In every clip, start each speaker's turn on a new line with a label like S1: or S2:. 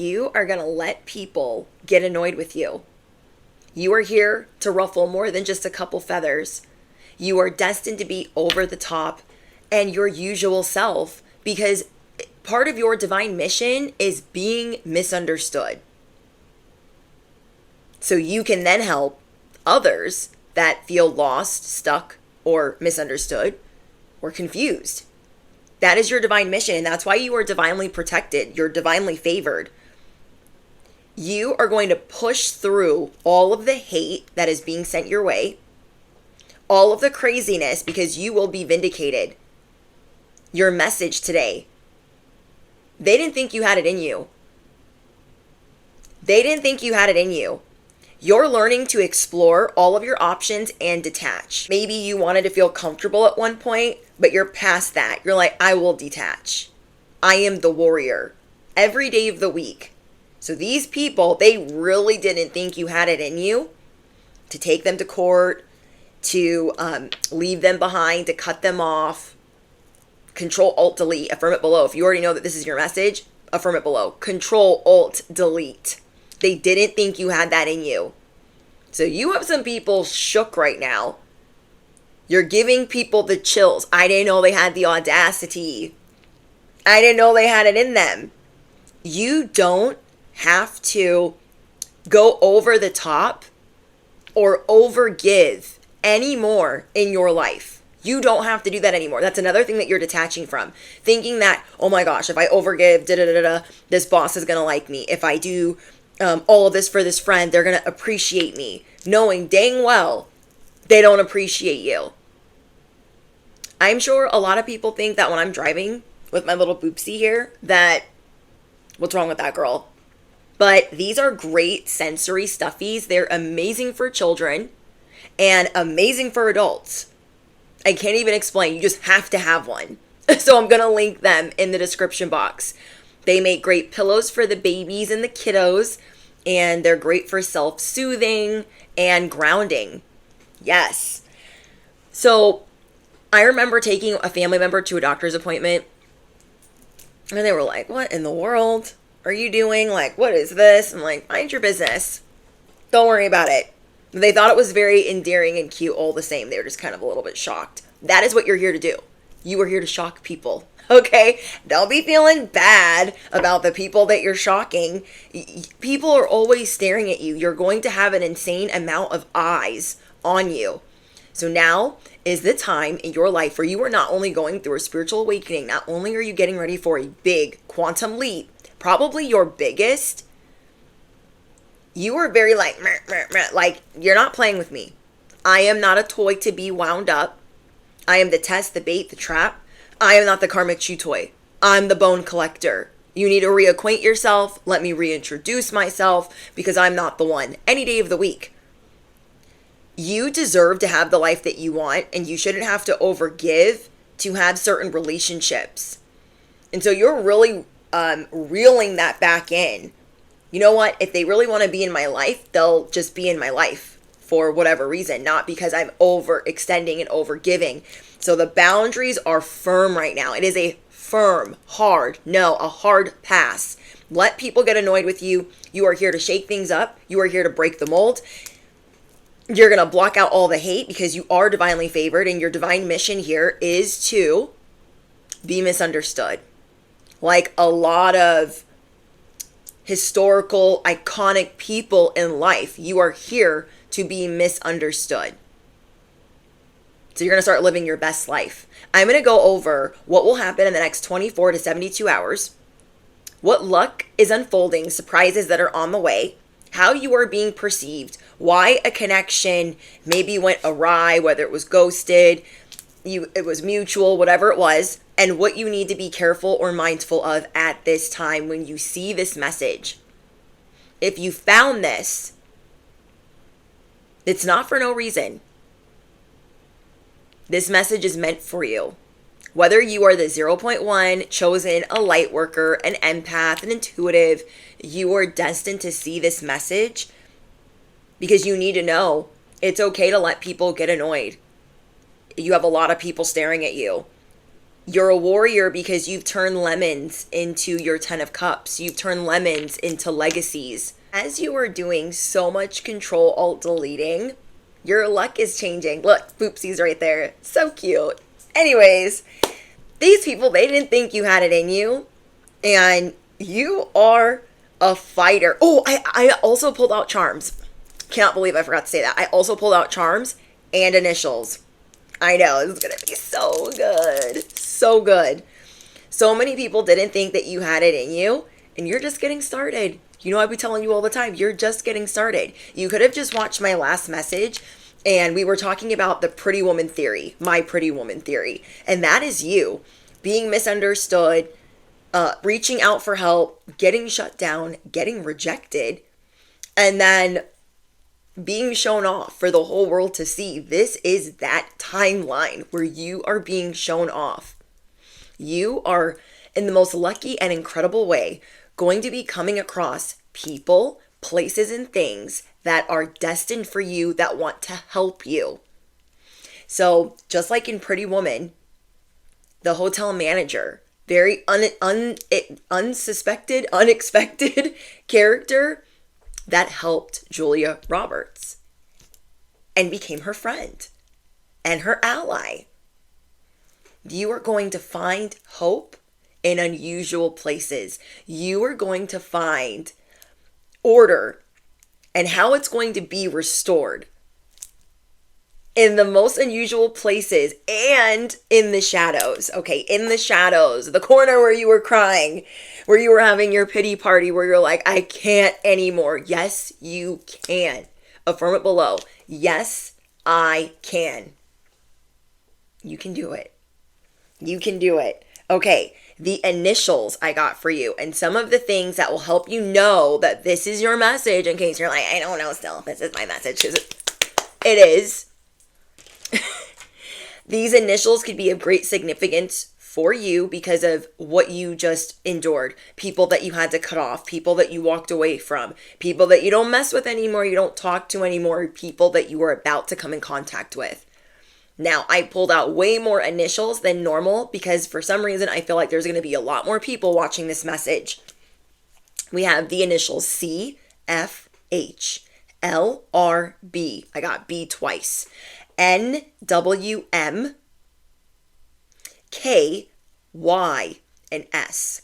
S1: You are going to let people get annoyed with you. You are here to ruffle more than just a couple feathers. You are destined to be over the top and your usual self, because part of your divine mission is being misunderstood. So you can then help others that feel lost, stuck, or misunderstood, or confused. That is your divine mission, and that's why you are divinely protected. You're divinely favored. You are going to push through all of the hate that is being sent your way, all of the craziness, because you will be vindicated. Your message today, they didn't think you had it in you. They didn't think you had it in you. You're learning to explore all of your options and detach. Maybe you wanted to feel comfortable at one point, but you're past that. You're like, I will detach. I am the warrior every day of the week. So these people, they really didn't think you had it in you to take them to court, to leave them behind, to cut them off. ctrI+alt+delete, affirm it below. If you already know that this is your message, affirm it below. ctrI+alt+delete. They didn't think you had that in you. So you have some people shook right now. You're giving people the chills. I didn't know they had the audacity. I didn't know they had it in them. You don't have to go over the top or overgive anymore in your life. You don't have to do that anymore. That's another thing that you're detaching from. Thinking that, oh my gosh, if I overgive, this boss is going to like me. If I do all of this for this friend, they're going to appreciate me. Knowing dang well they don't appreciate you. I'm sure a lot of people think that when I'm driving with my little boopsie here, that what's wrong with that girl? But these are great sensory stuffies. They're amazing for children and amazing for adults. I can't even explain. You just have to have one. So I'm going to link them in the description box. They make great pillows for the babies and the kiddos, and they're great for self-soothing and grounding. Yes. So I remember taking a family member to a doctor's appointment, and they were like, what in the world are you doing? Like, what is this? I'm like, mind your business. Don't worry about it. They thought it was very endearing and cute all the same. They were just kind of a little bit shocked. That is what you're here to do. You are here to shock people. Okay? Don't be feeling bad about the people that you're shocking. People are always staring at you. You're going to have an insane amount of eyes on you. So now is the time in your life where you are not only going through a spiritual awakening, not only are you getting ready for a big quantum leap, probably your biggest. You are very like you're not playing with me. I am not a toy to be wound up. I am the test, the bait, the trap. I am not the karmic chew toy. I'm the bone collector. You need to reacquaint yourself. Let me reintroduce myself, because I'm not the one any day of the week. You deserve to have the life that you want, and you shouldn't have to overgive to have certain relationships. And so you're really reeling that back in. You know what? If they really want to be in my life, they'll just be in my life for whatever reason, not because I'm overextending and overgiving. So the boundaries are firm right now. It is a firm, hard no, a hard pass. Let people get annoyed with you. You are here to shake things up. You are here to break the mold. You're going to block out all the hate because you are divinely favored, and your divine mission here is to be misunderstood. Like a lot of historical, iconic people in life, you are here to be misunderstood. So you're going to start living your best life. I'm going to go over what will happen in the next 24 to 72 hours, what luck is unfolding, surprises that are on the way, how you are being perceived, why a connection maybe went awry, whether it was ghosted, it was mutual, whatever it was, and what you need to be careful or mindful of at this time when you see this message. If you found this, it's not for no reason. This message is meant for you. Whether you are the 0.1, chosen, a light worker, an empath, an intuitive, you are destined to see this message because you need to know it's okay to let people get annoyed. You have a lot of people staring at you. You're a warrior because you've turned lemons into your 10 of cups. You've turned lemons into legacies. As you are doing so much ctrl-alt-deleting, your luck is changing. Look, boopsies right there. So cute. Anyways, these people, they didn't think you had it in you. And you are a fighter. Oh, I also pulled out charms. Can't believe I forgot to say that. I also pulled out charms and initials. I know, this is going to be so good. So good. So many people didn't think that you had it in you, and you're just getting started. You know, I've been telling you all the time, you're just getting started. You could have just watched my last message, and we were talking about the pretty woman theory, my pretty woman theory. And that is you being misunderstood, reaching out for help, getting shut down, getting rejected, and then being shown off for the whole world to see. This is that timeline where you are being shown off. You are, in the most lucky and incredible way, going to be coming across people, places, and things that are destined for you, that want to help you. So just like in Pretty Woman, the hotel manager, very unsuspected, unexpected character that helped Julia Roberts and became her friend and her ally. You are going to find hope in unusual places. You are going to find order and how it's going to be restored in the most unusual places and in the shadows. Okay, in the shadows, the corner where you were crying, where you were having your pity party, where you're like, I can't anymore. Yes, you can. Affirm it below. Yes, I can. You can do it. You can do it. Okay, the initials I got for you and some of the things that will help you know that this is your message, in case you're like, I don't know still if this is my message, because it is. These initials could be of great significance for you because of what you just endured. People that you had to cut off, people that you walked away from, people that you don't mess with anymore, you don't talk to anymore, people that you were about to come in contact with. Now, I pulled out way more initials than normal because for some reason I feel like there's going to be a lot more people watching this message. We have the initials C, F, H, L, R, B. I got B twice. N, W, M, K, Y, and S.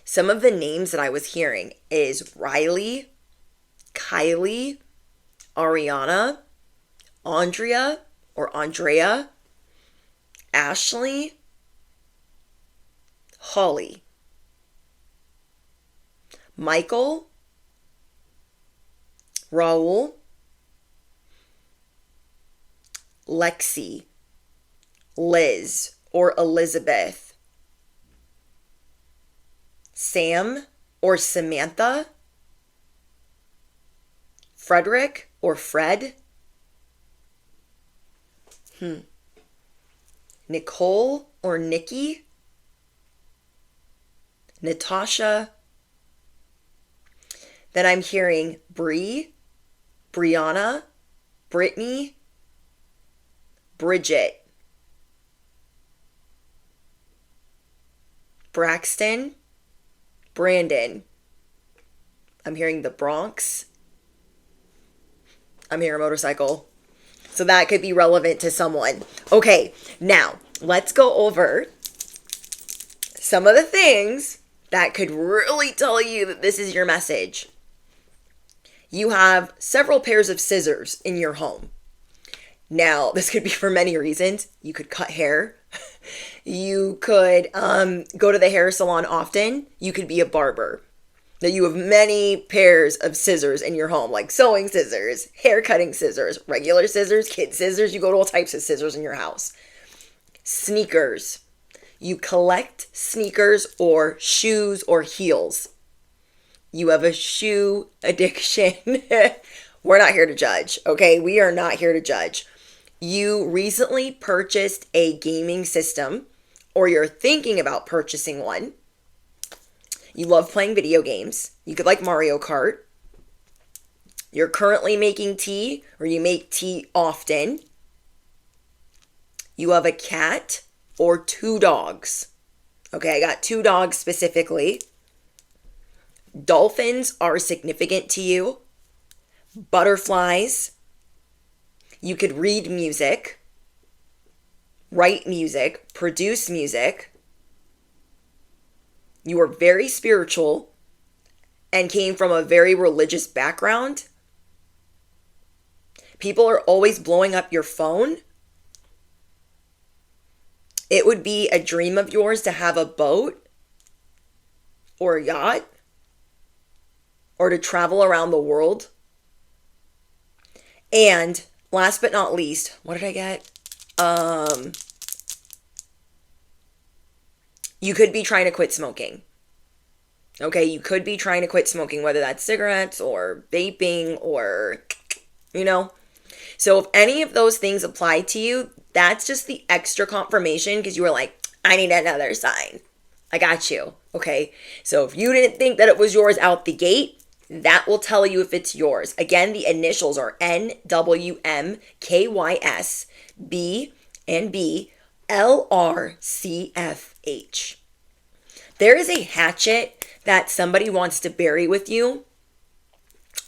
S1: Some of the names that I was hearing is Riley, Kylie, Ariana, Andrea or Andrea, Ashley, Holly, Michael, Raul, Lexi, Liz or Elizabeth, Sam or Samantha, Frederick or Fred, Nicole or Nikki, Natasha. Then I'm hearing Bree, Brianna, Brittany, Bridget, Braxton, Brandon. I'm hearing the Bronx. I'm hearing motorcycle. So that could be relevant to someone. Okay, now let's go over some of the things that could really tell you that this is your message. You have several pairs of scissors in your home. Now, this could be for many reasons. You could cut hair. You could go to the hair salon often. You could be a barber. That you have many pairs of scissors in your home, like sewing scissors, hair cutting scissors, regular scissors, kid scissors. You go to all types of scissors in your house. Sneakers. You collect sneakers or shoes or heels. You have a shoe addiction. We're not here to judge, okay? We are not here to judge. You recently purchased a gaming system, or you're thinking about purchasing one. You love playing video games. You could like Mario Kart. You're currently making tea, or you make tea often. You have a cat or 2 dogs. Okay, I got 2 dogs specifically. Dolphins are significant to you. Butterflies. You could read music, write music, produce music. You are very spiritual and came from a very religious background. People are always blowing up your phone. It would be a dream of yours to have a boat or a yacht or to travel around the world. And last but not least, what did I get? You could be trying to quit smoking. Okay, you could be trying to quit smoking, whether that's cigarettes or vaping or, So if any of those things apply to you, that's just the extra confirmation because you were like, I need another sign. I got you. Okay, so if you didn't think that it was yours out the gate, that will tell you if it's yours. Again, the initials are NWMKYS B and B LRCFH. There is a hatchet that somebody wants to bury with you.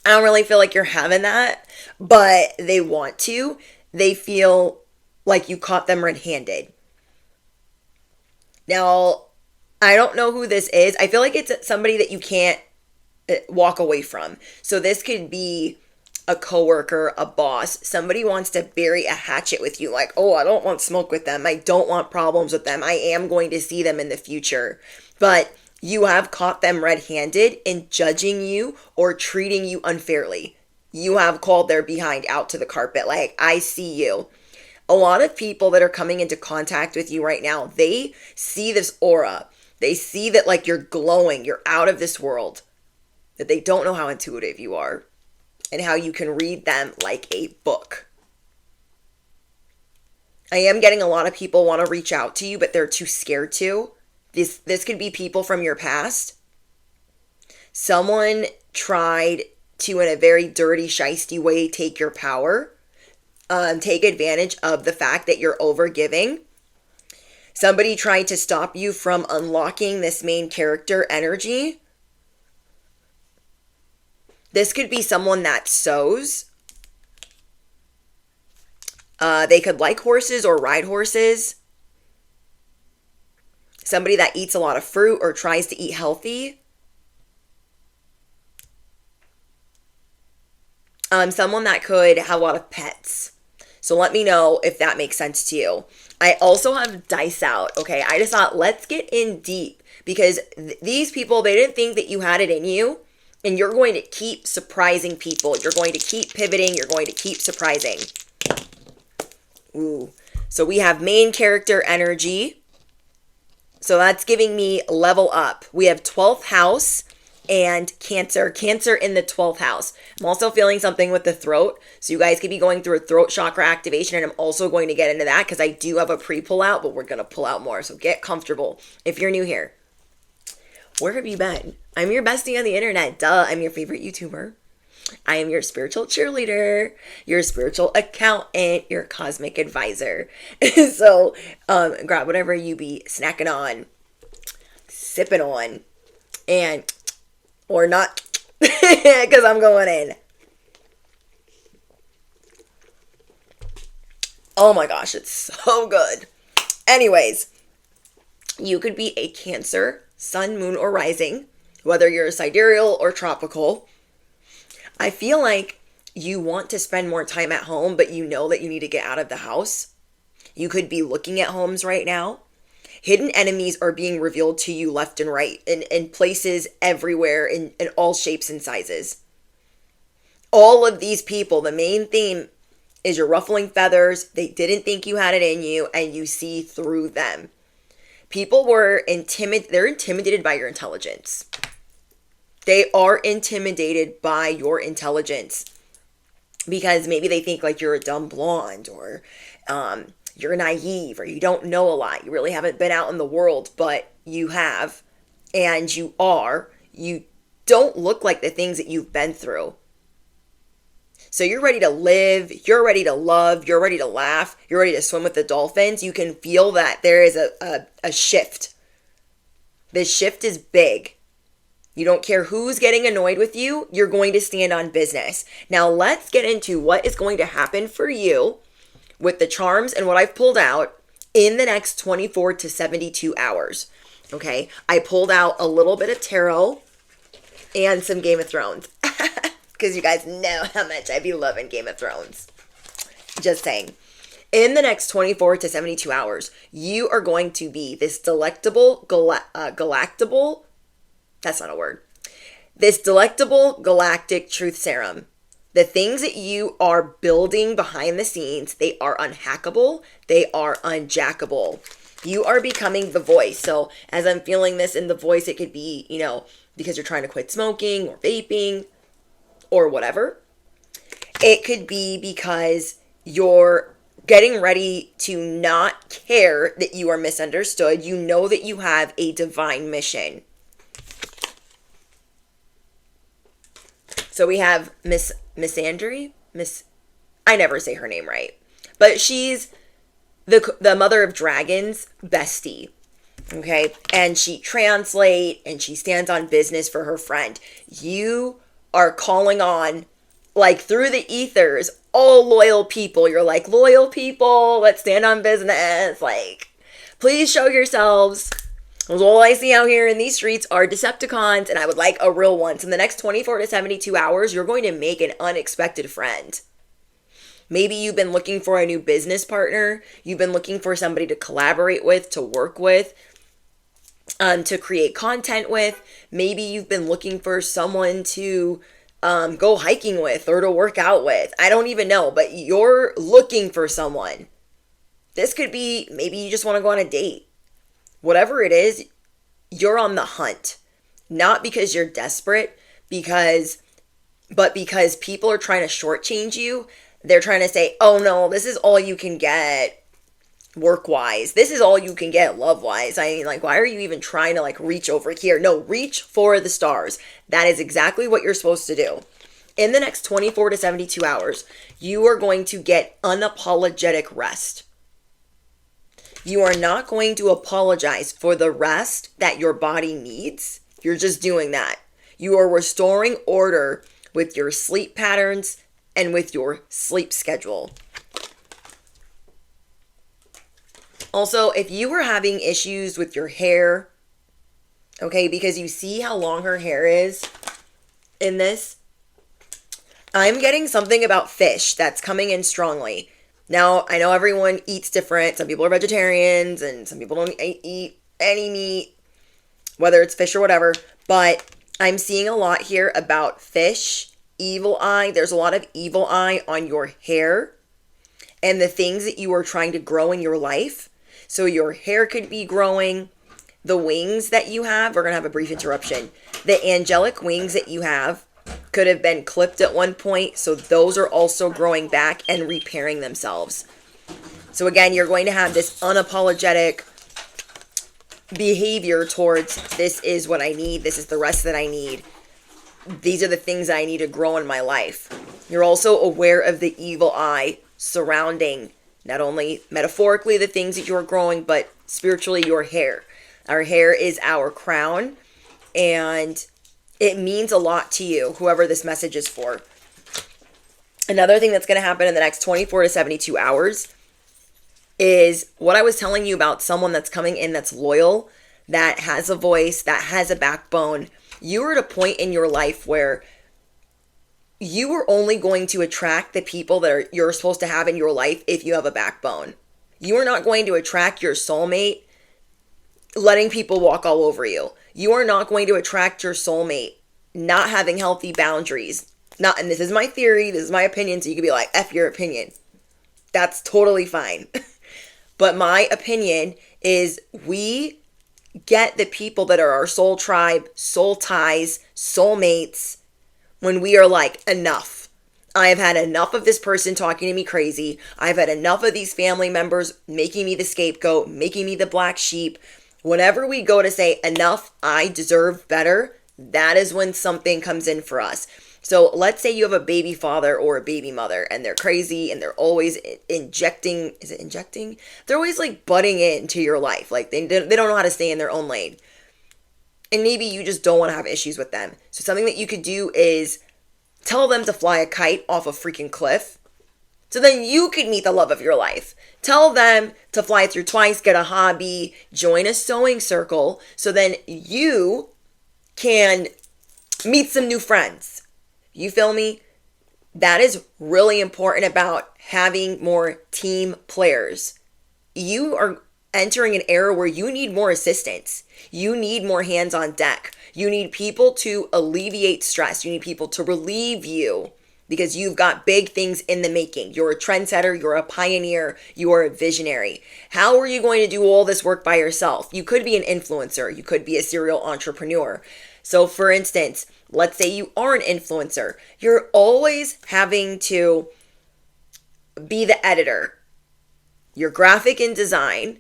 S1: I don't really feel like you're having that, but they want to. They feel like you caught them red-handed. Now, I don't know who this is. I feel like it's somebody that you can't walk away from. So this could be a coworker, a boss. Somebody wants to bury a hatchet with you. Like, oh, I don't want smoke with them. I don't want problems with them. I am going to see them in the future. But you have caught them red-handed in judging you or treating you unfairly. You have called their behind out to the carpet. Like, I see you. A lot of people that are coming into contact with you right now, they see this aura. They see that like you're glowing, you're out of this world. That they don't know how intuitive you are and how you can read them like a book. I am getting a lot of people want to reach out to you, but they're too scared to. This could be people from your past. Someone tried to, in a very dirty, shisty way, take your power. Take advantage of the fact that you're overgiving. Somebody tried to stop you from unlocking this main character energy. This could be someone that sews. They could like horses or ride horses. Somebody that eats a lot of fruit or tries to eat healthy. Someone that could have a lot of pets. So let me know if that makes sense to you. I also have dice out, okay? I just thought, let's get in deep because these people, they didn't think that you had it in you, and you're going to keep surprising people. You're going to keep pivoting. You're going to keep surprising. Ooh. So we have main character energy. So that's giving me level up. We have 12th house and Cancer. Cancer in the 12th house. I'm also feeling something with the throat. So you guys could be going through a throat chakra activation. And I'm also going to get into that because I do have a pre-pull out, but we're going to pull out more. So get comfortable if you're new here. Where have you been? I'm your bestie on the internet. Duh, I'm your favorite YouTuber. I am your spiritual cheerleader, your spiritual accountant, your cosmic advisor. So grab whatever you be snacking on, sipping on, and or not, because I'm going in. Oh my gosh, it's so good. Anyways, you could be a Cancer, sun, moon, or rising, whether you're a sidereal or tropical. I feel like you want to spend more time at home, but you know that you need to get out of the house. You could be looking at homes right now. Hidden enemies are being revealed to you left and right in places everywhere in all shapes and sizes. All of these people, the main theme is you're ruffling feathers. They didn't think you had it in you and you see through them. People were they're intimidated by your intelligence. They are intimidated by your intelligence because maybe they think like you're a dumb blonde or you're naive or you don't know a lot. You really haven't been out in the world, but you have, and you are. You don't look like the things that you've been through. So you're ready to live, you're ready to love, you're ready to laugh, you're ready to swim with the dolphins. You can feel that there is a shift. This shift is big. You don't care who's getting annoyed with you, you're going to stand on business. Now let's get into what is going to happen for you with the charms and what I've pulled out in the next 24 to 72 hours. Okay, I pulled out a little bit of tarot and some Game of Thrones. Because you guys know how much I be loving Game of Thrones. Just saying. In the next 24 to 72 hours, you are going to be this delectable, that's not a word. This delectable galactic truth serum. The things that you are building behind the scenes, they are unhackable. They are unjackable. You are becoming the voice. So as I'm feeling this in the voice, it could be, because you're trying to quit smoking or vaping or whatever. It could be because you're getting ready to not care that you are misunderstood. You know that you have a divine mission. So we have Miss Andre. I never say her name right. But she's the mother of dragons bestie. Okay? And she translates and she stands on business for her friend. You are calling on, like through the ethers, all loyal people. You're like, loyal people, let's stand on business. Like, please show yourselves. All I see out here in these streets are Decepticons, and I would like a real one. So in the next 24 to 72 hours, you're going to make an unexpected friend. Maybe you've been looking for a new business partner. You've been looking for somebody to collaborate with, to work with, to create content with. Maybe you've been looking for someone to go hiking with or to work out with. I don't even know, but you're looking for someone. This could be, maybe you just want to go on a date. Whatever it is, you're on the hunt. Not because you're desperate, but because people are trying to shortchange you. They're trying to say, oh no, this is all you can get work-wise. This is all you can get love-wise. I mean, like, why are you even trying to, like, reach over here? No, reach for the stars. That is exactly what you're supposed to do. In the next 24 to 72 hours, you are going to get unapologetic rest. You are not going to apologize for the rest that your body needs. You're just doing that. You are restoring order with your sleep patterns and with your sleep schedule. Also, if you were having issues with your hair, okay, because you see how long her hair is in this, I'm getting something about fish that's coming in strongly. Now, I know everyone eats different. Some people are vegetarians and some people don't eat any meat, whether it's fish or whatever. But I'm seeing a lot here about fish, evil eye. There's a lot of evil eye on your hair and the things that you are trying to grow in your life. So your hair could be growing. The wings that you have, we're going to have a brief interruption. The angelic wings that you have could have been clipped at one point, so those are also growing back and repairing themselves. So again, you're going to have this unapologetic behavior towards, this is what I need, this is the rest that I need, these are the things that I need to grow in my life. You're also aware of the evil eye surrounding not only metaphorically the things that you're growing, but spiritually your hair. Our hair is our crown, and it means a lot to you, whoever this message is for. Another thing that's going to happen in the next 24 to 72 hours is what I was telling you about someone that's coming in that's loyal, that has a voice, that has a backbone. You are at a point in your life where you are only going to attract the people that you're supposed to have in your life if you have a backbone. You are not going to attract your soulmate letting people walk all over you. You are not going to attract your soulmate not having healthy boundaries. And this is my theory, this is my opinion, so you could be like, F your opinion. That's totally fine. But my opinion is we get the people that are our soul tribe, soul ties, soulmates, when we are like, enough. I have had enough of this person talking to me crazy. I've had enough of these family members making me the scapegoat, making me the black sheep. Whenever we go to say, enough, I deserve better, that is when something comes in for us. So let's say you have a baby father or a baby mother and they're crazy and they're always injecting, is it injecting? They're always like butting into your life. Like they don't know how to stay in their own lane. And maybe you just don't want to have issues with them. So something that you could do is tell them to fly a kite off a freaking cliff. So then you could meet the love of your life. Tell them to fly through twice, get a hobby, join a sewing circle. So then you can meet some new friends. You feel me? That is really important about having more team players. You are entering an era where you need more assistance. You need more hands on deck. You need people to alleviate stress. You need people to relieve you because you've got big things in the making. You're a trendsetter. You're a pioneer. You are a visionary. How are you going to do all this work by yourself? You could be an influencer. You could be a serial entrepreneur. So for instance, let's say you are an influencer. You're always having to be the editor, your graphic and design,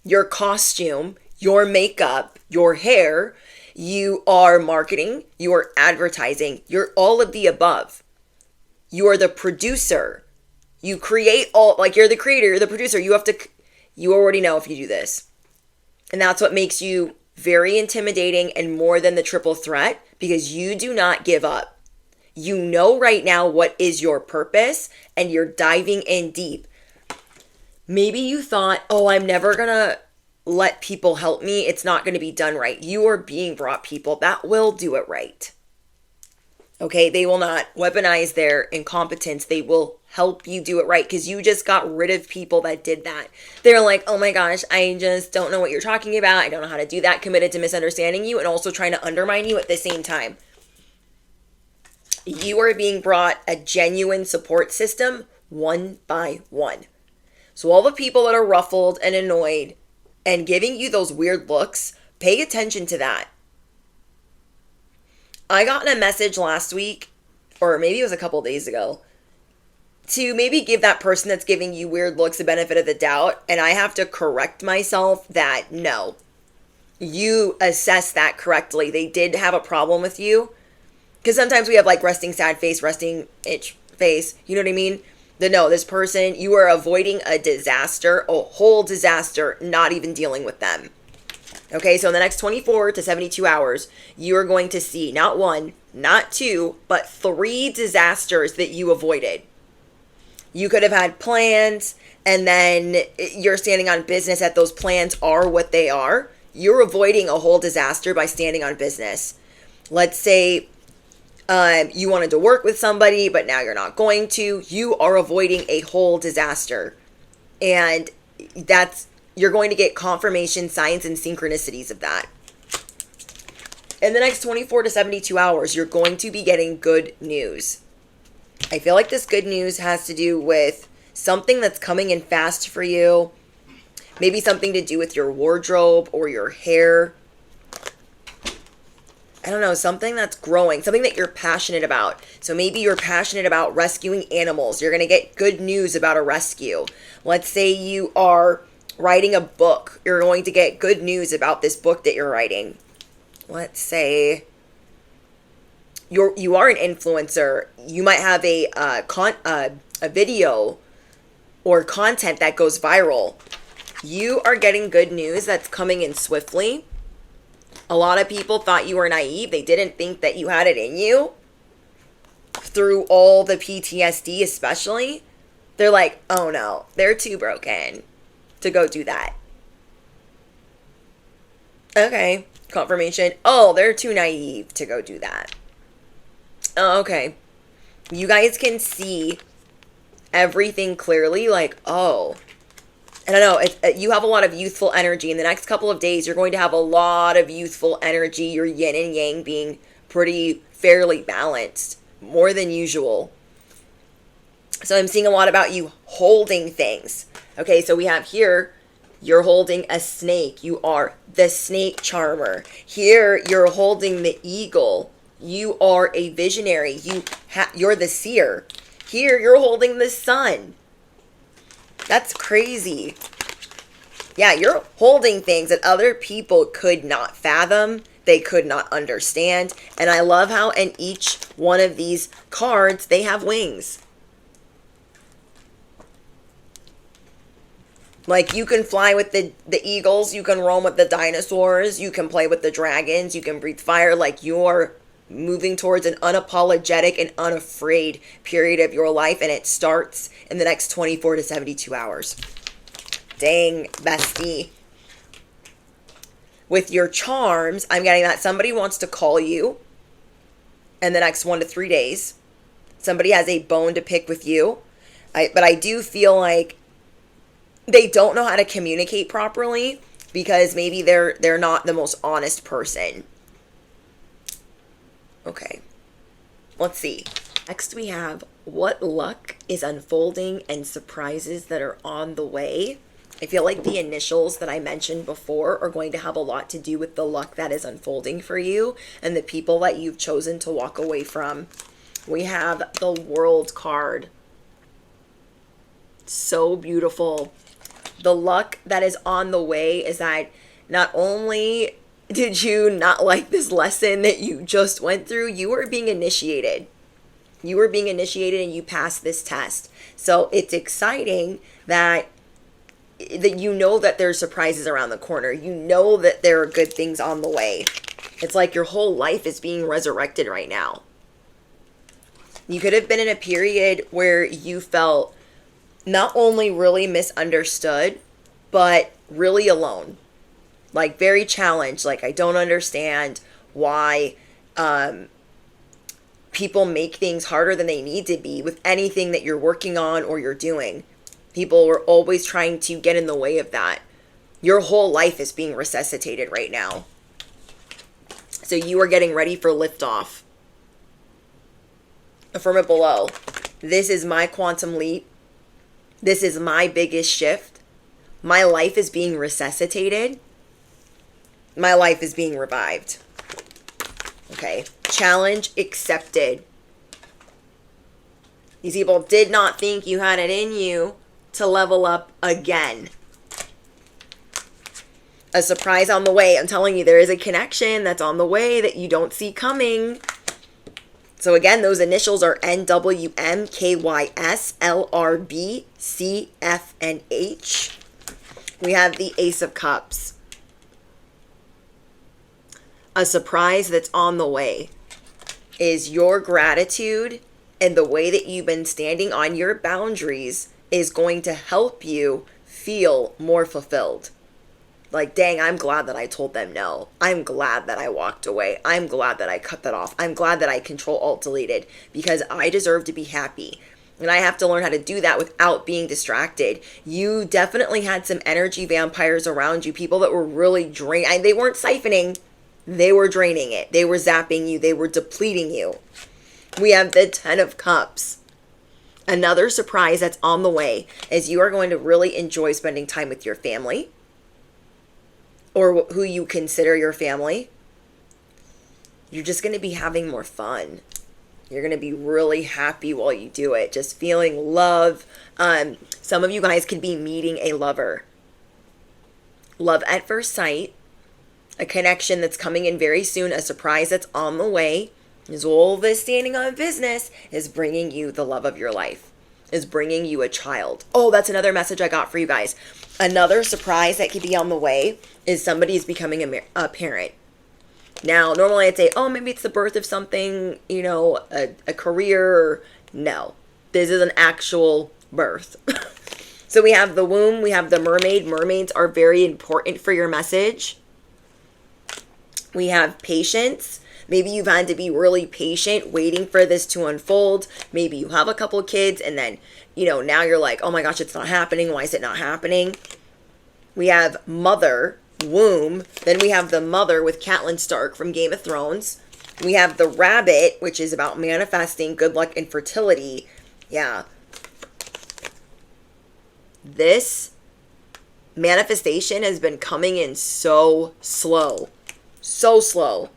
S1: your costume, your makeup, your hair. You are marketing, you are advertising, you're all of the above. You are the producer. You create all, like you're the creator, you're the producer. You already know if you do this. And that's what makes you very intimidating and more than the triple threat because you do not give up. You know right now what is your purpose and you're diving in deep. Maybe you thought, oh, I'm never going to let people help me. It's not going to be done right. You are being brought people that will do it right. Okay, they will not weaponize their incompetence. They will help you do it right because you just got rid of people that did that. They're like, oh my gosh, I just don't know what you're talking about. I don't know how to do that. Committed to misunderstanding you and also trying to undermine you at the same time. You are being brought a genuine support system one by one. So all the people that are ruffled and annoyed and giving you those weird looks, pay attention to that. I got a message last week, or maybe it was a couple of days ago, to maybe give that person that's giving you weird looks the benefit of the doubt. And I have to correct myself that no, you assessed that correctly. They did have a problem with you. Because sometimes we have like resting sad face, resting itch face. You know what I mean? No, this person, you are avoiding a disaster, a whole disaster, not even dealing with them. Okay, so in the next 24 to 72 hours, you are going to see not one, not two, but 3 disasters that you avoided. You could have had plans, and then you're standing on business that those plans are what they are. You're avoiding a whole disaster by standing on business. Let's say you wanted to work with somebody, but now you're not going to. You are avoiding a whole disaster. And you're going to get confirmation, signs, and synchronicities of that. In the next 24 to 72 hours, you're going to be getting good news. I feel like this good news has to do with something that's coming in fast for you. Maybe something to do with your wardrobe or your hair. I don't know, something that's growing, something that you're passionate about. So maybe you're passionate about rescuing animals. You're going to get good news about a rescue. Let's say you are writing a book. You're going to get good news about this book that you're writing. Let's say you are an influencer. You might have a video or content that goes viral. You are getting good news that's coming in swiftly. A lot of people thought you were naive. They didn't think that you had it in you. Through all the PTSD especially, they're like, oh no, they're too broken to go do that. Okay, confirmation. Oh, they're too naive to go do that. Oh, okay. You guys can see everything clearly, like, oh, I don't know, you have a lot of youthful energy. In the next couple of days, you're going to have a lot of youthful energy. Your yin and yang being pretty fairly balanced, more than usual. So I'm seeing a lot about you holding things. Okay, so we have here, you're holding a snake. You are the snake charmer. Here, you're holding the eagle. You are a visionary. You're the seer. Here, you're holding the sun. That's crazy. Yeah, you're holding things that other people could not fathom. they could not understand. And I love how in each one of these cards, they have wings. Like, you can fly with the eagles, you can roam with the dinosaurs, you can play with the dragons, you can breathe fire. Like, you're moving towards an unapologetic and unafraid period of your life, and it starts in the next 24 to 72 hours. Dang, bestie. With your charms, I'm getting that somebody wants to call you in the next 1 to 3 days. Somebody has a bone to pick with you. But I do feel like they don't know how to communicate properly because maybe they're not the most honest person. Okay, let's see. Next we have what luck is unfolding and surprises that are on the way. I feel like the initials that I mentioned before are going to have a lot to do with the luck that is unfolding for you and the people that you've chosen to walk away from. We have the World card. So beautiful. The luck that is on the way is that not only did you not like this lesson that you just went through, you were being initiated. You were being initiated and you passed this test. So it's exciting that you know that there's surprises around the corner. You know that there are good things on the way. It's like your whole life is being resurrected right now. You could have been in a period where you felt not only really misunderstood, but really alone. Like, very challenged. Like, I don't understand why people make things harder than they need to be with anything that you're working on or you're doing. People are always trying to get in the way of that. Your whole life is being resuscitated right now. So you are getting ready for liftoff. Affirm it below. This is my quantum leap. This is my biggest shift. My life is being resuscitated. My life is being revived. Okay. Challenge accepted. These people did not think you had it in you to level up again. A surprise on the way. I'm telling you, there is a connection that's on the way that you don't see coming. So again, those initials are NWM, KYS, LRB, CF, and H. We have the Ace of Cups. A surprise that's on the way is your gratitude and the way that you've been standing on your boundaries is going to help you feel more fulfilled. Like, dang, I'm glad that I told them no. I'm glad that I walked away. I'm glad that I cut that off. I'm glad that I ctrl-alt-deleted because I deserve to be happy. And I have to learn how to do that without being distracted. You definitely had some energy vampires around you, people that were really draining. They weren't siphoning. They were draining it. They were zapping you. They were depleting you. We have the 10 of Cups. Another surprise that's on the way is you are going to really enjoy spending time with your family or who you consider your family. You're just going to be having more fun. You're going to be really happy while you do it. Just feeling love. Some of you guys could be meeting a lover. Love at first sight. A connection that's coming in very soon. A surprise that's on the way. Is all this standing on business is bringing you the love of your life. Is bringing you a child. Oh, that's another message I got for you guys. Another surprise that could be on the way is somebody is becoming a parent. Now, normally I'd say, oh, maybe it's the birth of something, you know, a career. No, this is an actual birth. So we have the womb, we have the mermaid. Mermaids are very important for your message. We have patience. Maybe you've had to be really patient waiting for this to unfold. Maybe you have a couple of kids and then, you know, now you're like, oh my gosh, it's not happening. Why is it not happening? We have mother, womb. Then we have the mother with Catelyn Stark from Game of Thrones. We have the rabbit, which is about manifesting good luck and fertility. Yeah. This manifestation has been coming in so slow. So slow.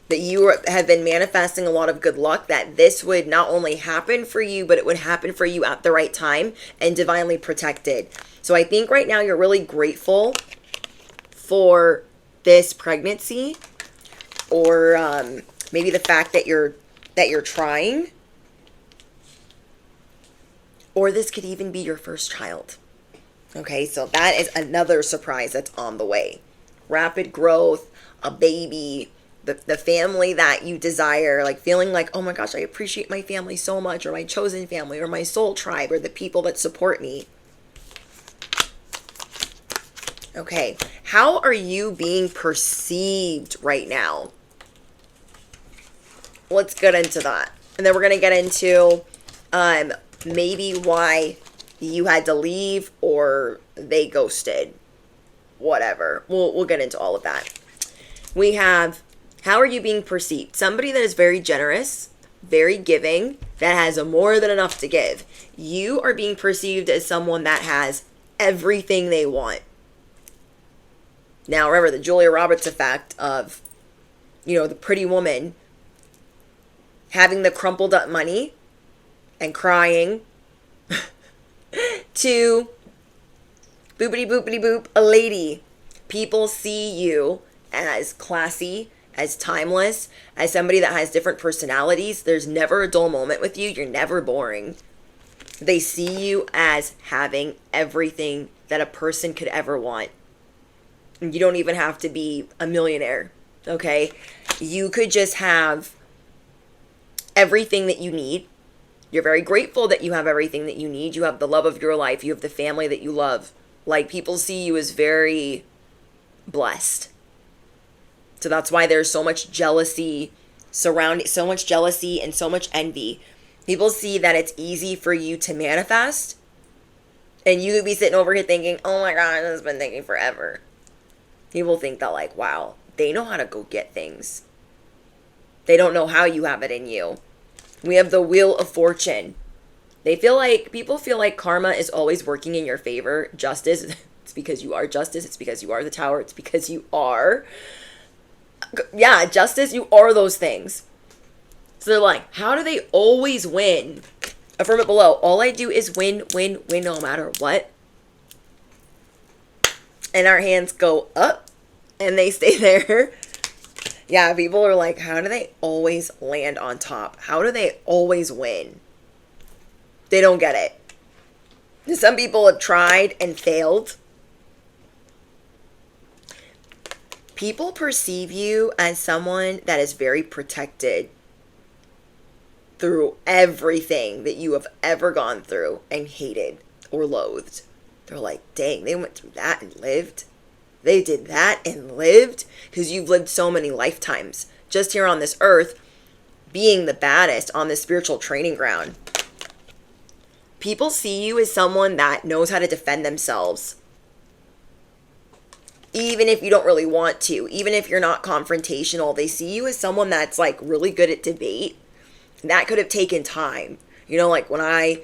S1: That you have been manifesting a lot of good luck, that this would not only happen for you, but it would happen for you at the right time and divinely protected. So I think right now you're really grateful for this pregnancy. or maybe the fact that you're trying. Or this could even be your first child. Okay, so that is another surprise that's on the way. Rapid growth, a baby, the family that you desire, like feeling like, oh my gosh, I appreciate my family so much, or my chosen family, or my soul tribe, or the people that support me. Okay, how are you being perceived right now? Let's get into that. And then we're going to get into maybe why you had to leave or they ghosted. Whatever. We'll get into all of that. We have, how are you being perceived? Somebody that is very generous, very giving, that has more than enough to give. You are being perceived as someone that has everything they want. Now, remember the Julia Roberts effect of, the pretty woman having the crumpled up money and crying to boopity boopity boop, a lady. People see you as classy, as timeless, as somebody that has different personalities. There's never a dull moment with you. You're never boring. They see you as having everything that a person could ever want. You don't even have to be a millionaire, okay? You could just have everything that you need. You're very grateful that you have everything that you need. You have the love of your life. You have the family that you love. Like, people see you as very blessed. So that's why there's so much jealousy and so much envy. People see that it's easy for you to manifest. And you could be sitting over here thinking, oh my God, this has been taking forever. People think that, like, wow, they know how to go get things. They don't know how you have it in you. We have the Wheel of Fortune. People feel like karma is always working in your favor. Justice, it's because you are justice. It's because you are the Tower. It's because you are. Yeah, justice, you are those things. So they're like, how do they always win? Affirm it below. All I do is win, win, win no matter what. And our hands go up and they stay there. Yeah, people are like, how do they always land on top? How do they always win? They don't get it. Some people have tried and failed. People perceive you as someone that is very protected through everything that you have ever gone through and hated or loathed. They're like, dang, they went through that and lived. They did that and lived, because you've lived so many lifetimes just here on this earth, being the baddest on this spiritual training ground. People see you as someone that knows how to defend themselves. Even if you don't really want to, even if you're not confrontational, they see you as someone that's like really good at debate. That could have taken time. Like when I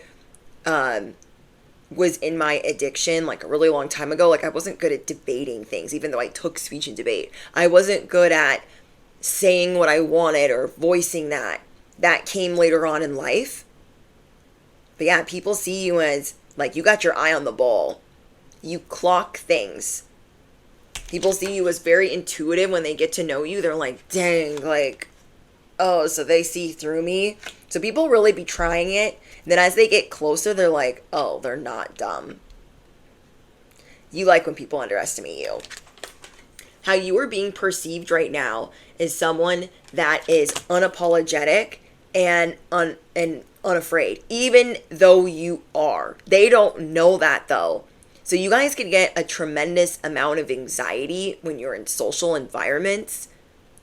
S1: was in my addiction like a really long time ago, like I wasn't good at debating things, even though I took speech and debate. I wasn't good at saying what I wanted or voicing that. That came later on in life. But yeah, people see you as like you got your eye on the ball. You clock things. People see you as very intuitive when they get to know you. They're like, dang, like, oh, so they see through me. So people really be trying it. And then as they get closer, they're like, oh, they're not dumb. You like when people underestimate you. How you are being perceived right now is someone that is unapologetic and unafraid, even though you are. They don't know that though. So you guys can get a tremendous amount of anxiety when you're in social environments.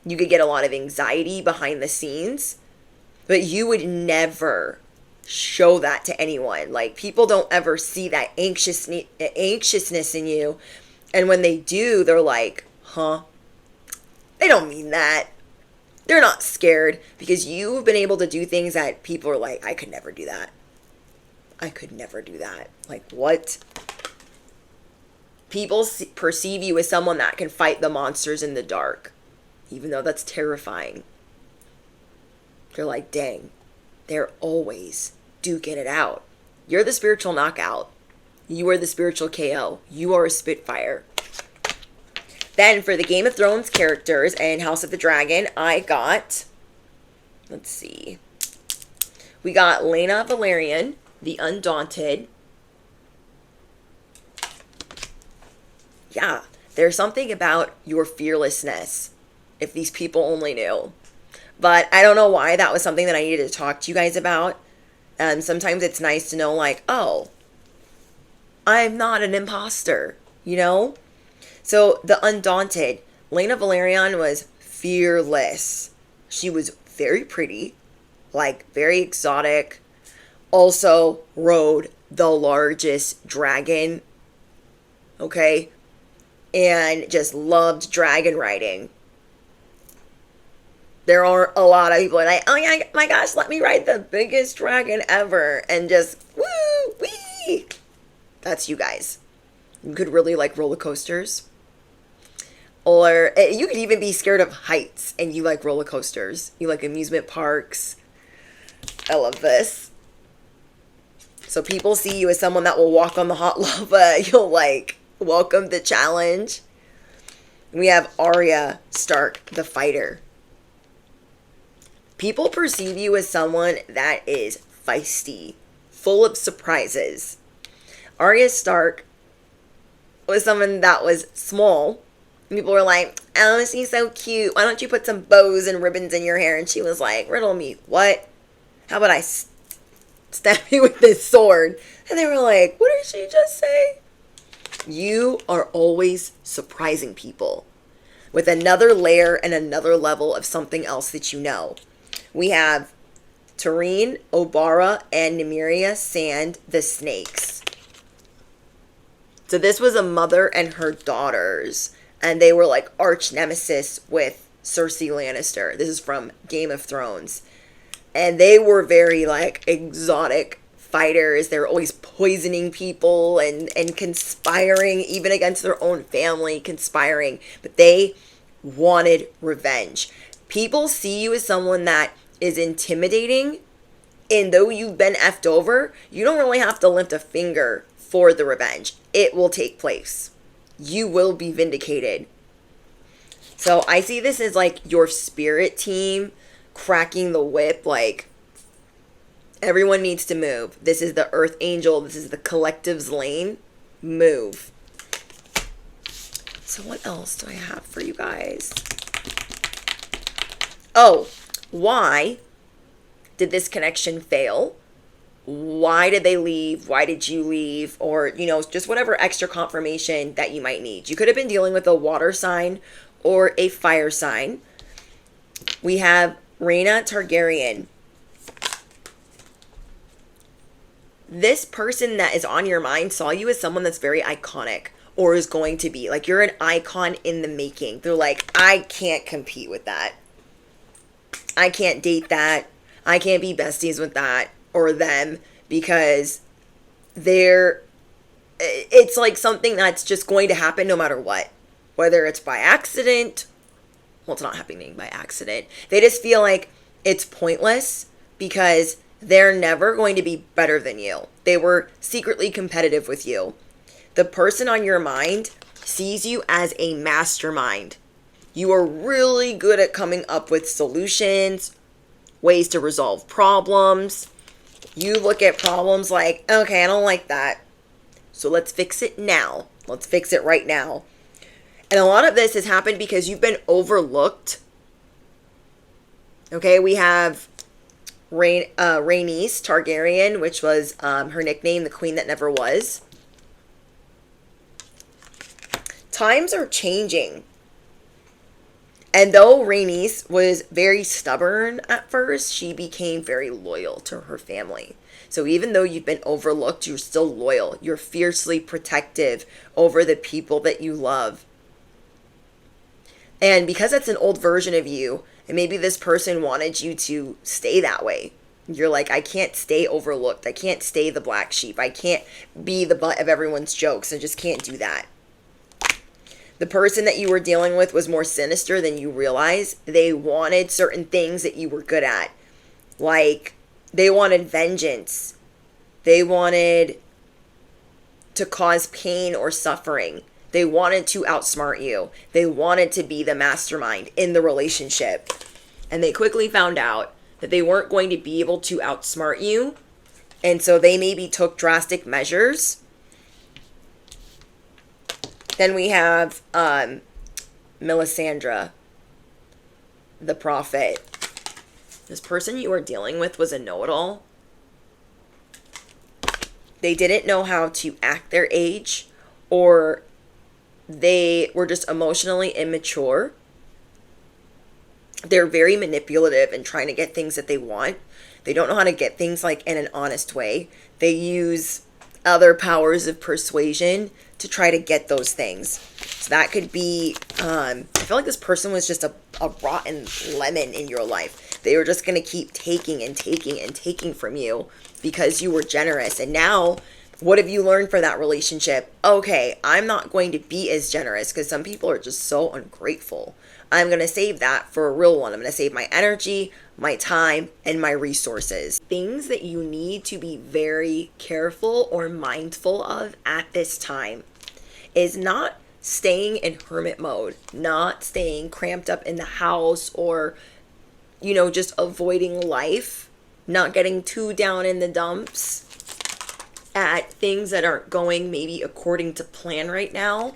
S1: You could get a lot of anxiety behind the scenes, but you would never show that to anyone. Like, people don't ever see that anxiousness in you. And when they do, they're like, huh? They don't mean that. They're not scared because you've been able to do things that people are like, I could never do that. I could never do that. Like, what? People perceive you as someone that can fight the monsters in the dark, even though that's terrifying. They're like, dang, they're always duking it out. You're the spiritual knockout. You are the spiritual KO. You are a spitfire. Then for the Game of Thrones characters and House of the Dragon, I got, let's see, we got Lena Valerian, the Undaunted. Yeah, there's something about your fearlessness, if these people only knew. But I don't know why that was something that I needed to talk to you guys about. Sometimes it's nice to know, like, oh, I'm not an imposter, you know? So the Undaunted, Lena Valerian was fearless. She was very pretty, like very exotic. Also rode the largest dragon, okay? And just loved dragon riding. There are a lot of people like, oh yeah, my gosh, let me ride the biggest dragon ever. And just, woo, wee. That's you guys. You could really like roller coasters. Or you could even be scared of heights and you like roller coasters. You like amusement parks. I love this. So people see you as someone that will walk on the hot lava. You'll like welcome the challenge. We have Arya Stark, the fighter. People perceive you as someone that is feisty, full of surprises. Arya Stark was someone that was small. People were like, oh, she's so cute. Why don't you put some bows and ribbons in your hair? And she was like, riddle me, what? How about I stab you with this sword? And they were like, what did she just say? You are always surprising people with another layer and another level of something else that you know. We have Tareen, Obara, and Nymeria Sand, the snakes. So this was a mother and her daughters, and they were like arch nemesis with Cersei Lannister. This is from Game of Thrones. And they were very like exotic fighters. They were always poisoning people and conspiring, even against their own family, conspiring. But they wanted revenge. People see you as someone that is intimidating, and though you've been effed over, you don't really have to lift a finger for the revenge. It will take place. You will be vindicated. So I see this as like your spirit team cracking the whip. Like, everyone needs to move. This is the Earth Angel. This is the collective's lane. Move. So what else do I have for you guys? Oh, why did this connection fail? Why did they leave? Why did you leave? Or, you know, just whatever extra confirmation that you might need. You could have been dealing with a water sign or a fire sign. We have Rhaena Targaryen. This person that is on your mind saw you as someone that's very iconic, or is going to be. Like, you're an icon in the making. They're like, I can't compete with that. I can't date that. I can't be besties with that or them, because it's like something that's just going to happen no matter what. Whether it's by accident. Well, it's not happening by accident. They just feel like it's pointless because they're never going to be better than you. They were secretly competitive with you. The person on your mind sees you as a mastermind. You are really good at coming up with solutions, ways to resolve problems. You look at problems like, okay, I don't like that, so let's fix it now. Let's fix it right now. And a lot of this has happened because you've been overlooked. Okay, we have Rhaenys Targaryen, which was her nickname, the Queen That Never Was. Times are changing. And though Rhaenys was very stubborn at first, she became very loyal to her family. So even though you've been overlooked, you're still loyal. You're fiercely protective over the people that you love. And because that's an old version of you, and maybe this person wanted you to stay that way. You're like, I can't stay overlooked. I can't stay the black sheep. I can't be the butt of everyone's jokes. I just can't do that. The person that you were dealing with was more sinister than you realize. They wanted certain things that you were good at. Like, they wanted vengeance. They wanted to cause pain or suffering. They wanted to outsmart you. They wanted to be the mastermind in the relationship. And they quickly found out that they weren't going to be able to outsmart you. And so they maybe took drastic measures. Then we have Melisandre, the prophet. This person you were dealing with was a know-it-all. They didn't know how to act their age, or they were just emotionally immature. They're very manipulative and trying to get things that they want. They don't know how to get things like in an honest way. They use other powers of persuasion to try to get those things. So that could be, I feel like this person was just a rotten lemon in your life. They were just going to keep taking and taking and taking from you because you were generous. And now, what have you learned for that relationship? Okay, I'm not going to be as generous because some people are just so ungrateful. I'm going to save that for a real one. I'm going to save my energy, my time, and my resources. Things that you need to be very careful or mindful of at this time is not staying in hermit mode, not staying cramped up in the house, or, just avoiding life, not getting too down in the dumps at things that aren't going maybe according to plan right now.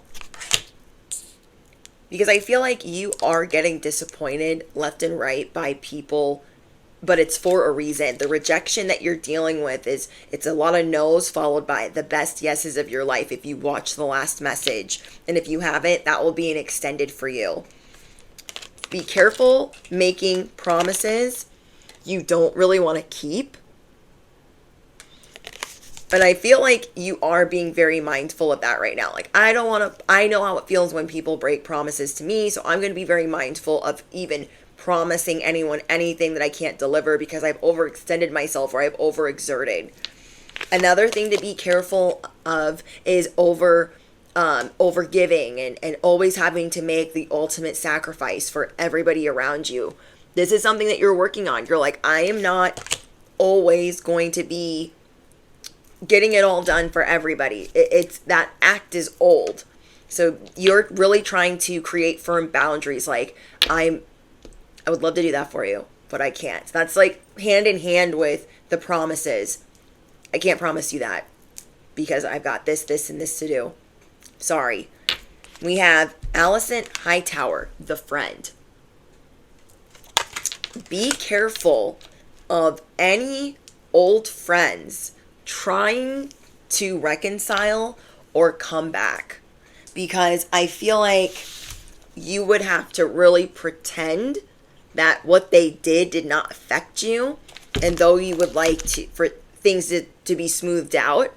S1: Because I feel like you are getting disappointed left and right by people, but it's for a reason. The rejection that you're dealing with it's a lot of no's followed by the best yeses of your life if you watch the last message. And if you haven't, that will be an extended for you. Be careful making promises you don't really want to keep. And I feel like you are being very mindful of that right now. Like, I know how it feels when people break promises to me, so I'm going to be very mindful of even promising anyone anything that I can't deliver because I've overextended myself or I've overexerted. Another thing to be careful of is overgiving and always having to make the ultimate sacrifice for everybody around you. This is something that you're working on. You're like, I am not always going to be getting it all done for everybody. It's that act is old. So you're really trying to create firm boundaries. Like, I would love to do that for you, but I can't. That's like hand in hand with the promises. I can't promise you that because I've got this, and this to do. Sorry. We have Allison Hightower, the friend. Be careful of any old friends trying to reconcile or come back, because I feel like you would have to really pretend that what they did not affect you, and though you would like for things to be smoothed out,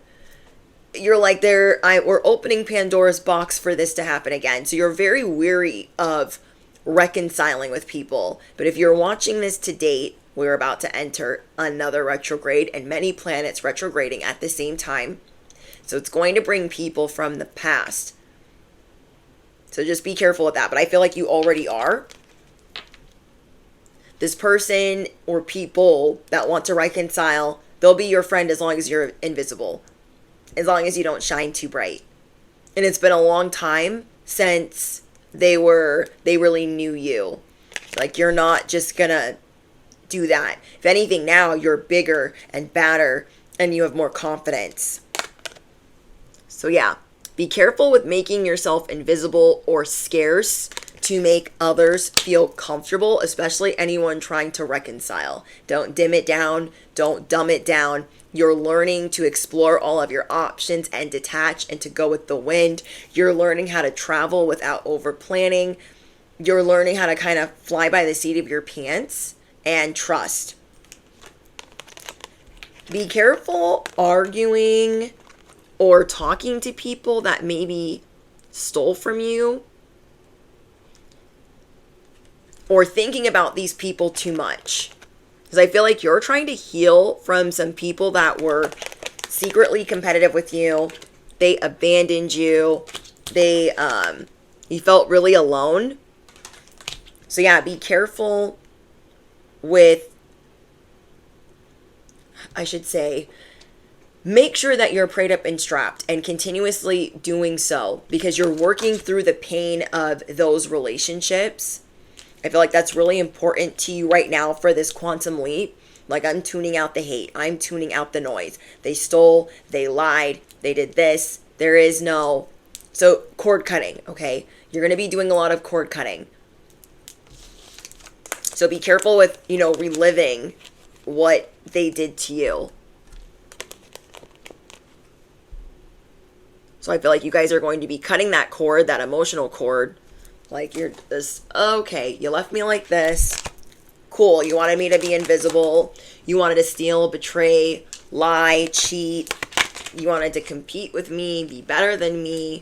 S1: you're like, we're opening Pandora's box for this to happen again. So you're very weary of reconciling with people. But if you're watching this to date, we're about to enter another retrograde and many planets retrograding at the same time. So it's going to bring people from the past. So just be careful with that. But I feel like you already are. This person or people that want to reconcile, they'll be your friend as long as you're invisible. As long as you don't shine too bright. And it's been a long time since they really knew you. Like, you're not just gonna do that. If anything, now you're bigger and badder and you have more confidence. So yeah, be careful with making yourself invisible or scarce to make others feel comfortable, especially anyone trying to reconcile. Don't dim it down. Don't dumb it down. You're learning to explore all of your options and detach and to go with the wind. You're learning how to travel without over planning. You're learning how to kind of fly by the seat of your pants and trust. Be careful arguing or talking to people that maybe stole from you, or thinking about these people too much. Because I feel like you're trying to heal from some people that were secretly competitive with you. They abandoned you. You felt really alone. So yeah, be careful with, I should say, make sure that you're prayed up and strapped and continuously doing so, because you're working through the pain of those relationships. I feel like that's really important to you right now for this quantum leap. Like, I'm tuning out the hate. I'm tuning out the noise. They stole, they lied, they did this. There is no... So, cord cutting, okay? You're going to be doing a lot of cord cutting. So be careful with, reliving what they did to you. So I feel like you guys are going to be cutting that cord, that emotional cord. Like, you're just, okay, you left me like this. Cool, you wanted me to be invisible. You wanted to steal, betray, lie, cheat. You wanted to compete with me, be better than me.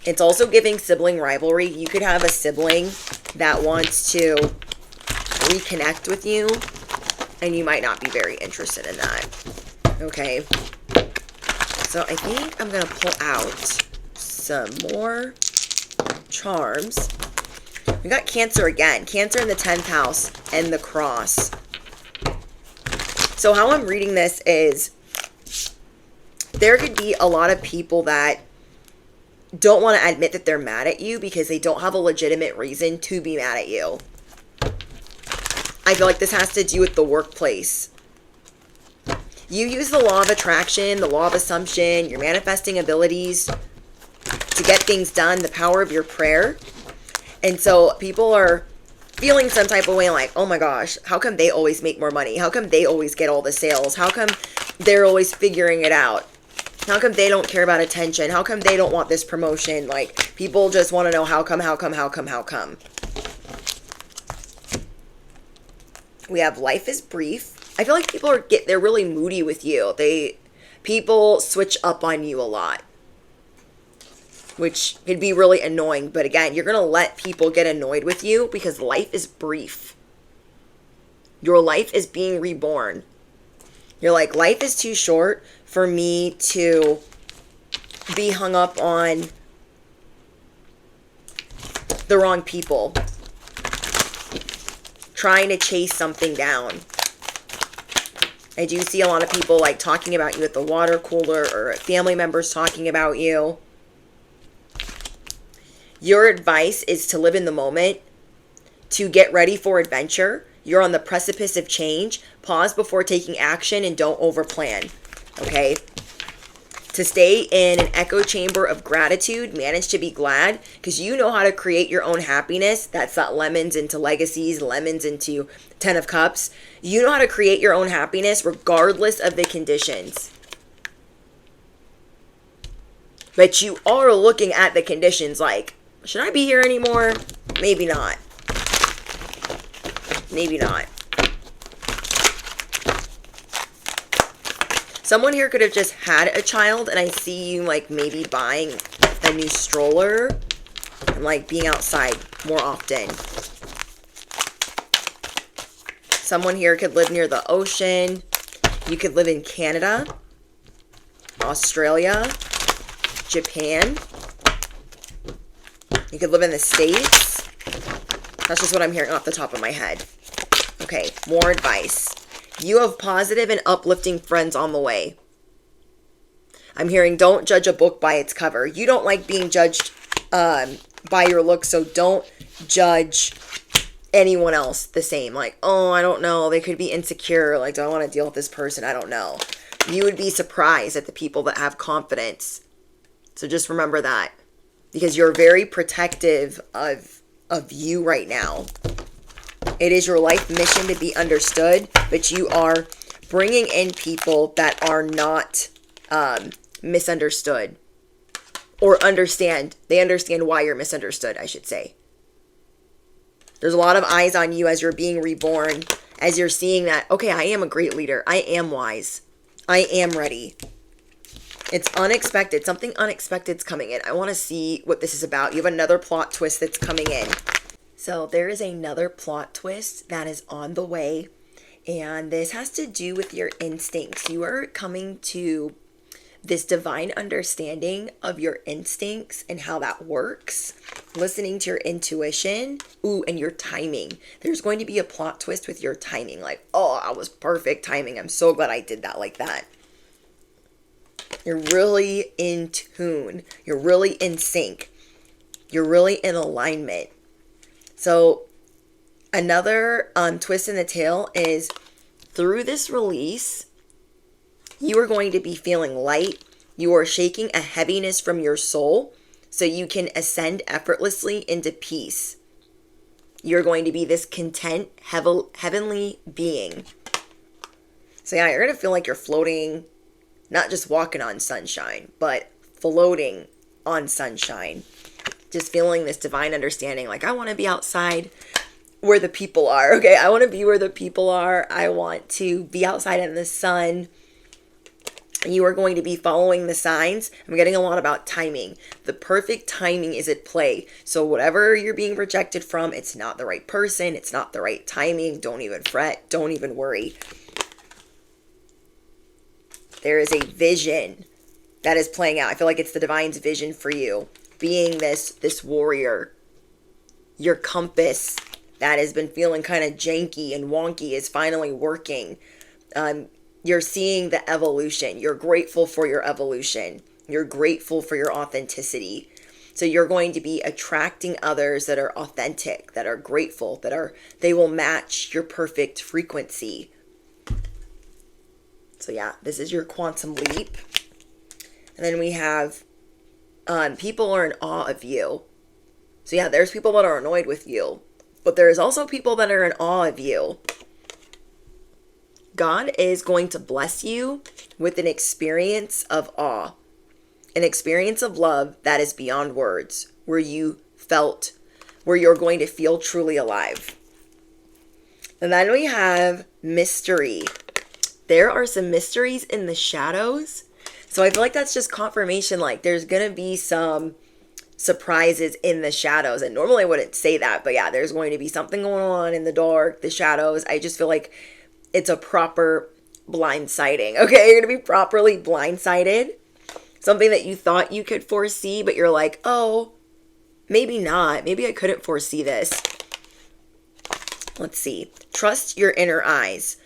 S1: It's also giving sibling rivalry. You could have a sibling that wants to reconnect with you, and you might not be very interested in that. Okay. So I think I'm going to pull out some more charms. We got Cancer again. Cancer in the 10th house and the cross. So how I'm reading this is there could be a lot of people that don't want to admit that they're mad at you because they don't have a legitimate reason to be mad at you. I feel like this has to do with the workplace. You use the law of attraction, the law of assumption, your manifesting abilities to get things done, the power of your prayer. And so people are feeling some type of way like, oh my gosh, how come they always make more money? How come they always get all the sales? How come they're always figuring it out? How come they don't care about attention? How come they don't want this promotion? Like, people just want to know how come. We have life is brief. I feel like people they're really moody with you. People switch up on you a lot, which could be really annoying. But again, you're going to let people get annoyed with you because life is brief. Your life is being reborn. You're like, life is too short for me to be hung up on the wrong people, trying to chase something down. I do see a lot of people like talking about you at the water cooler, or family members talking about you. Your advice is to live in the moment, to get ready for adventure. You're on the precipice of change. Pause before taking action and don't overplan. Okay? To stay in an echo chamber of gratitude, manage to be glad, because you know how to create your own happiness. That's not lemons into legacies, lemons into 10 of cups. You know how to create your own happiness regardless of the conditions. But you are looking at the conditions like, should I be here anymore? Maybe not. Maybe not. Someone here could have just had a child, and I see you like maybe buying a new stroller and like being outside more often. Someone here could live near the ocean. You could live in Canada, Australia, Japan. You could live in the States. That's just what I'm hearing off the top of my head. Okay, more advice. You have positive and uplifting friends on the way. I'm hearing don't judge a book by its cover. You don't like being judged by your looks, so don't judge anyone else the same. Like, oh, I don't know. They could be insecure. Like, do I want to deal with this person? I don't know. You would be surprised at the people that have confidence. So just remember that. Because you're very protective of you right now. It is your life mission to be understood, but you are bringing in people that are not misunderstood or understand. They understand why you're misunderstood, I should say. There's a lot of eyes on you as you're being reborn, as you're seeing that, okay, I am a great leader. I am wise. I am ready. It's unexpected. Something unexpected's coming in. I want to see what this is about. You have another plot twist that's coming in. So there is another plot twist that is on the way, and this has to do with your instincts. You are coming to this divine understanding of your instincts and how that works, listening to your intuition, and your timing. There's going to be a plot twist with your timing, like, oh, I was perfect timing. I'm so glad I did that like that. You're really in tune. You're really in sync. You're really in alignment. So another twist in the tail is through this release, you are going to be feeling light. You are shaking a heaviness from your soul so you can ascend effortlessly into peace. You're going to be this content, heavenly being. So yeah, you're going to feel like you're floating, not just walking on sunshine, but floating on sunshine. Just feeling this divine understanding, like I want to be outside where the people are, okay? I want to be where the people are. I want to be outside in the sun. You are going to be following the signs. I'm getting a lot about timing. The perfect timing is at play. So whatever you're being rejected from, it's not the right person. It's not the right timing. Don't even fret. Don't even worry. There is a vision that is playing out. I feel like it's the divine's vision for you. Being this warrior. Your compass that has been feeling kind of janky and wonky is finally working. You're seeing the evolution. You're grateful for your evolution. You're grateful for your authenticity. So you're going to be attracting others that are authentic, that are grateful, they will match your perfect frequency. So yeah, this is your quantum leap. And then we have people are in awe of you. So yeah, there's people that are annoyed with you, but there's also people that are in awe of you. God is going to bless you with an experience of awe, an experience of love that is beyond words, where you're going to feel truly alive. And then we have mystery. There are some mysteries in the shadows. So I feel like that's just confirmation, like there's going to be some surprises in the shadows. And normally I wouldn't say that, but yeah, there's going to be something going on in the dark, the shadows. I just feel like it's a proper blindsiding. Okay, you're going to be properly blindsided. Something that you thought you could foresee, but you're like, oh, maybe not. Maybe I couldn't foresee this. Let's see. Trust your inner eyes.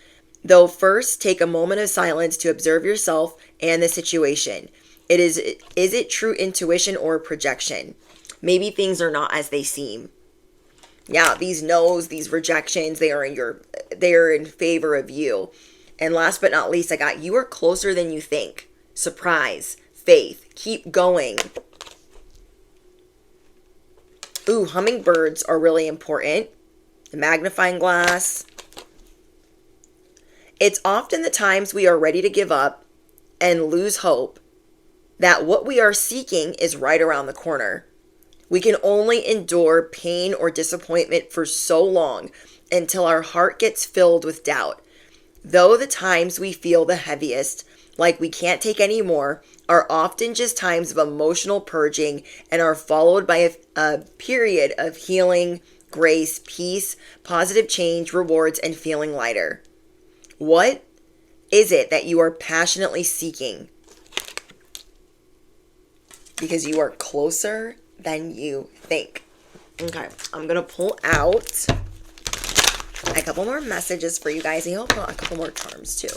S1: Though first, take a moment of silence to observe yourself and the situation. Is it true intuition or projection? Maybe things are not as they seem. Yeah, these no's, these rejections, they are in favor of you. And last but not least, I got you are closer than you think. Surprise, faith, keep going. Ooh, hummingbirds are really important. The magnifying glass. It's often the times we are ready to give up and lose hope that what we are seeking is right around the corner. We can only endure pain or disappointment for so long until our heart gets filled with doubt. Though the times we feel the heaviest, like we can't take any more, are often just times of emotional purging and are followed by a period of healing, grace, peace, positive change, rewards, and feeling lighter. What is it that you are passionately seeking? Because you are closer than you think. Okay, I'm going to pull out a couple more messages for you guys. And I'll pull out a couple more charms too.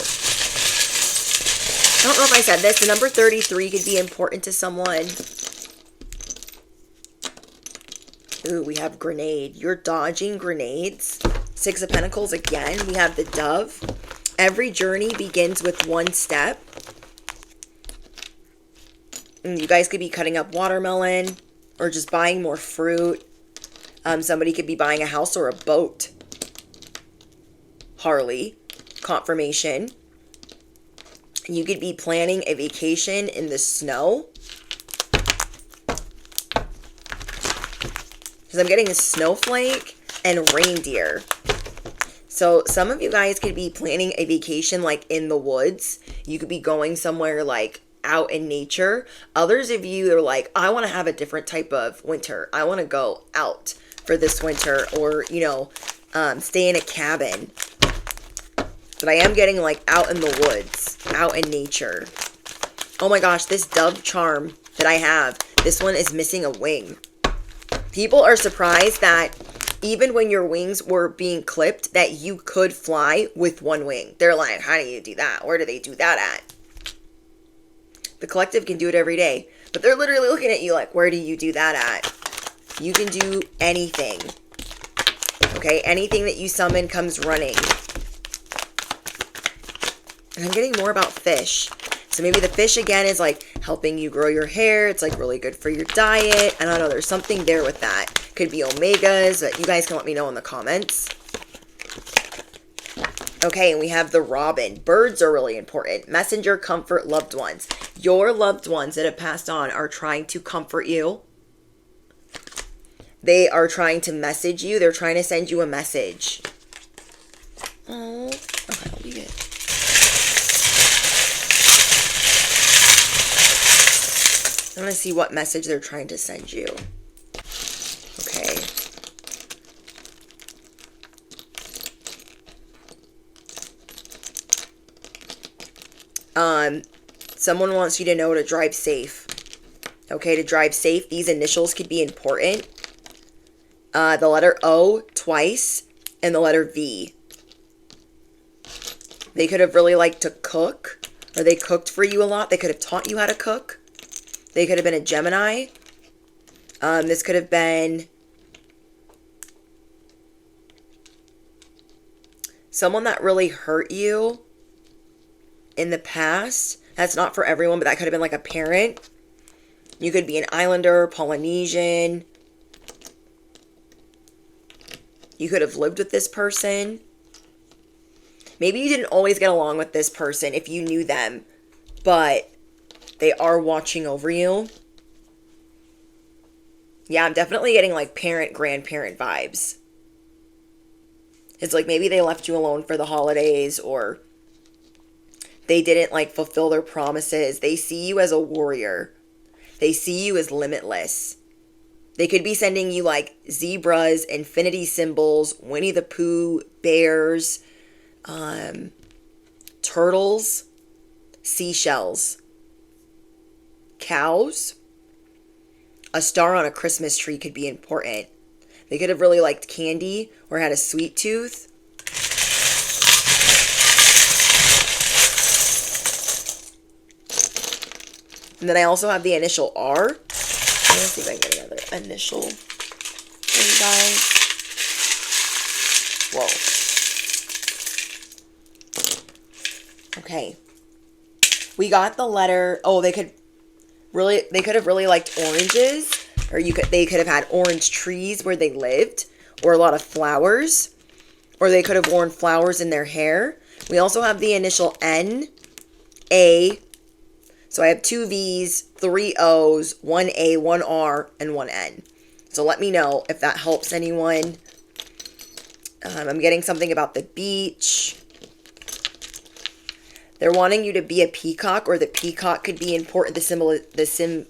S1: I don't know if I said this. The number 33 could be important to someone. Ooh, we have grenade. You're dodging grenades. 6 of Pentacles again. We have the Dove. Every journey begins with one step. And you guys could be cutting up watermelon or just buying more fruit. Somebody could be buying a house or a boat. Harley, confirmation. You could be planning a vacation in the snow. Because I'm getting a snowflake and reindeer. So some of you guys could be planning a vacation like in the woods. You could be going somewhere like out in nature. Others of you are like, I want to have a different type of winter. I want to go out for this winter, or, stay in a cabin. But I am getting like out in the woods, out in nature. Oh my gosh, this Dove charm that I have, this one is missing a wing. People are surprised that even when your wings were being clipped, that you could fly with one wing. They're like, how do you do that? Where do they do that at? The collective can do it every day. But they're literally looking at you like, where do you do that at? You can do anything. Okay, anything that you summon comes running. And I'm getting more about fish. So maybe the fish again is like helping you grow your hair. It's like really good for your diet. I don't know, there's something there with that. Could be omegas, but you guys can let me know in the comments. Okay, and we have the robin. Birds are really important. Messenger, comfort, loved ones. Your loved ones that have passed on are trying to comfort you. They are trying to message you. They're trying to send you a message. Oh, okay, I'll leave it. I want to see what message they're trying to send you. Okay. Someone wants you to know to drive safe. Okay, to drive safe. These initials could be important. The letter O twice and the letter V. They could have really liked to cook, or they cooked for you a lot. They could have taught you how to cook. They could have been a Gemini. This could have been someone that really hurt you in the past. That's not for everyone, but that could have been like a parent. You could be an Islander, Polynesian. You could have lived with this person. Maybe you didn't always get along with this person if you knew them, but they are watching over you. Yeah, I'm definitely getting like parent, grandparent vibes. It's like maybe they left you alone for the holidays, or they didn't like fulfill their promises. They see you as a warrior. They see you as limitless. They could be sending you like zebras, infinity symbols, Winnie the Pooh, bears, turtles, seashells, cows. A star on a Christmas tree could be important. They could have really liked candy or had a sweet tooth. And then I also have the initial R. Let's see if I can get another initial for you guys. Whoa. Okay. We got the letter. Oh, they could have really liked oranges, or they could have had orange trees where they lived, or a lot of flowers, or they could have worn flowers in their hair. We also have the initial N, A. So I have 2 V's, 3 O's, 1 A, 1 R, and 1 N. So let me know if that helps anyone. I'm getting something about the beach. They're wanting you to be a peacock, or the peacock could be important. Symbolization.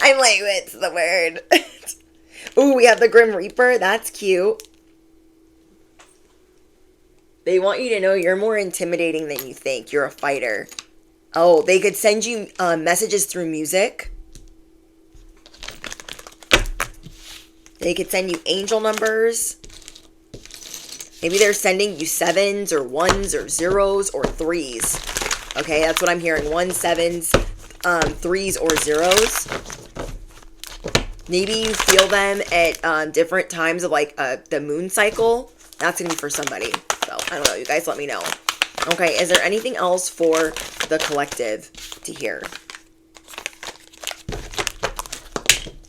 S1: I'm like, what's the word? Ooh, we have the Grim Reaper. That's cute. They want you to know you're more intimidating than you think. You're a fighter. Oh, they could send you messages through music. They could send you angel numbers. Maybe they're sending you 7s or 1s or 0s or 3s. Okay, that's what I'm hearing. 1s, 7s, 3s, or 0s. Maybe you feel them at different times of like the moon cycle. That's going to be for somebody. So, I don't know. You guys let me know. Okay, is there anything else for the collective to hear?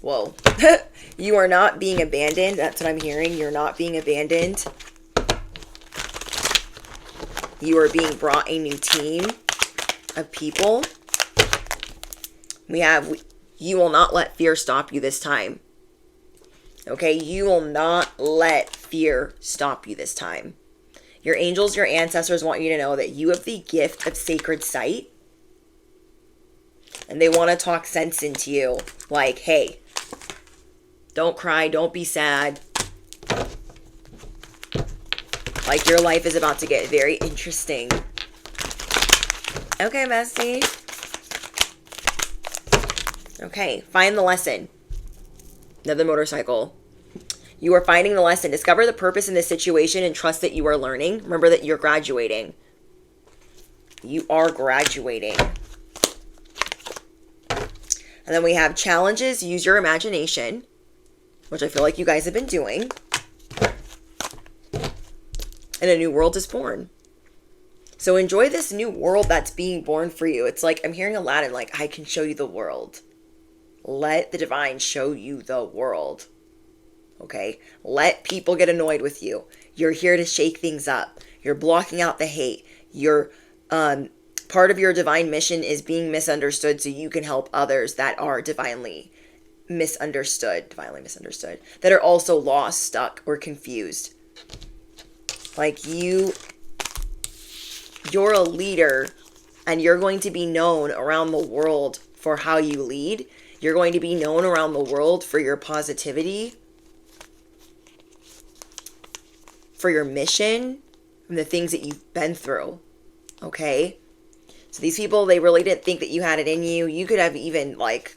S1: Whoa. You are not being abandoned. That's what I'm hearing. You're not being abandoned. You are being brought a new team of people. We have, you will not let fear stop you this time. Okay, you will not let fear stop you this time. Your angels, your ancestors want you to know that you have the gift of sacred sight. And they want to talk sense into you. Like, hey, don't cry, don't be sad. Like, your life is about to get very interesting. Okay, bestie. Okay, find the lesson. Another motorcycle. You are finding the lesson. Discover the purpose in this situation and trust that you are learning. Remember that you're graduating. You are graduating. And then we have challenges. Use your imagination, which I feel like you guys have been doing. And a new world is born. So enjoy this new world that's being born for you. It's like I'm hearing Aladdin, like, I can show you the world. Let the divine show you the world. Okay? Let people get annoyed with you. You're here to shake things up. You're blocking out the hate. You're part of your divine mission is being misunderstood so you can help others that are divinely misunderstood, that are also lost, stuck, or confused. Like you're a leader, and you're going to be known around the world for how you lead. You're going to be known around the world for your positivity, for your mission, and the things that you've been through. Okay? So these people, they really didn't think that you had it in you. You could have even, like,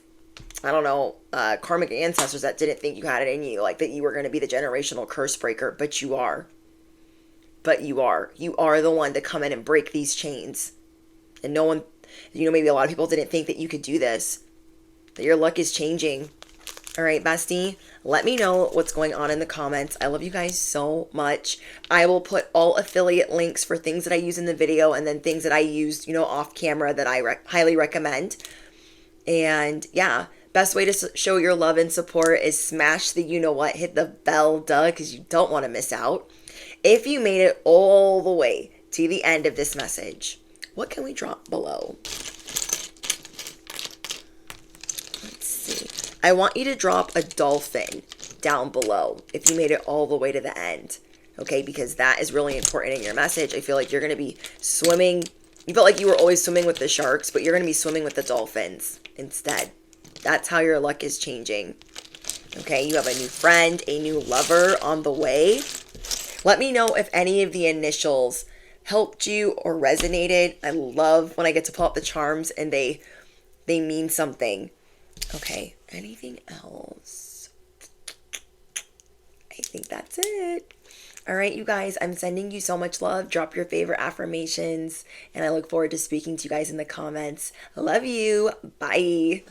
S1: I don't know, karmic ancestors that didn't think you had it in you, like that you were going to be the generational curse breaker, but you are. But you are. You are the one to come in and break these chains. And no one, maybe a lot of people didn't think that you could do this. That your luck is changing. All right, bestie, let me know what's going on in the comments. I love you guys so much. I will put all affiliate links for things that I use in the video and then things that I used, off camera that I highly recommend. And yeah, best way to show your love and support is smash the you-know-what, hit the bell, because you don't want to miss out. If you made it all the way to the end of this message, what can we drop below? Let's see. I want you to drop a dolphin down below if you made it all the way to the end. Okay, because that is really important in your message. I feel like you're going to be swimming. You felt like you were always swimming with the sharks, but you're going to be swimming with the dolphins instead. That's how your luck is changing. Okay, you have a new friend, a new lover on the way. Let me know if any of the initials helped you or resonated. I love when I get to pull out the charms and they mean something. Okay, anything else? I think that's it. All right, you guys, I'm sending you so much love. Drop your favorite affirmations, and I look forward to speaking to you guys in the comments. I love you. Bye.